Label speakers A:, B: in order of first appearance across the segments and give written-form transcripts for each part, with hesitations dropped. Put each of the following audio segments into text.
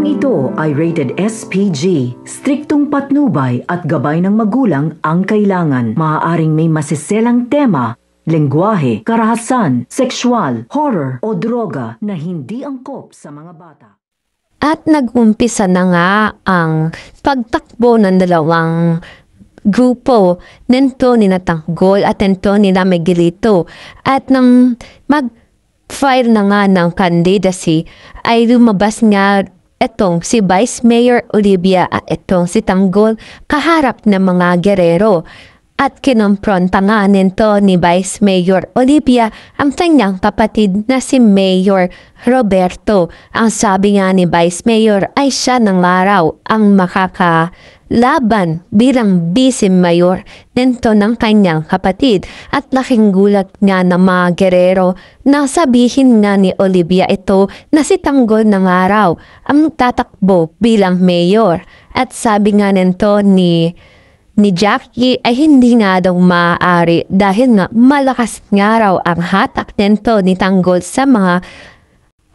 A: Programang ito ay rated SPG. Striktong patnubay at gabay ng magulang ang kailangan. Maaaring may masiselang tema, lengguwahe, karahasan, sexual, horror o droga na hindi angkop sa mga bata.
B: At nag-umpisa na nga ang pagtakbo ng dalawang grupo nito ni Tanggol at nito ni Miguelito. At nang mag-file na nga ng candidacy ay lumabas nga itong si Vice Mayor Olivia at itong si Tanggol kaharap ng mga gerero. At kinompronta nga nito ni Vice Mayor Olivia ang kanyang kapatid na si Mayor Roberto. Ang sabi nga ni Vice Mayor ay siya ng araw ang makakalaban bilang Vice Mayor nito ng kanyang kapatid. At laking gulat nga ng mga gerero na sabihin nga ni Olivia ito na si Tanggol ng araw ang tatakbo bilang mayor. At sabi nga nito ni Jackie ay hindi nga daw maaari dahil nga malakas nga raw ang hatak nito ni Tanggol sa mga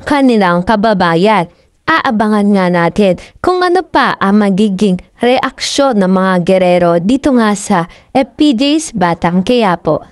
B: kanilang kababayan. Aabangan nga natin kung ano pa ang magiging reaksyon ng mga gerero dito nga sa FPJ's Batang Quiapo.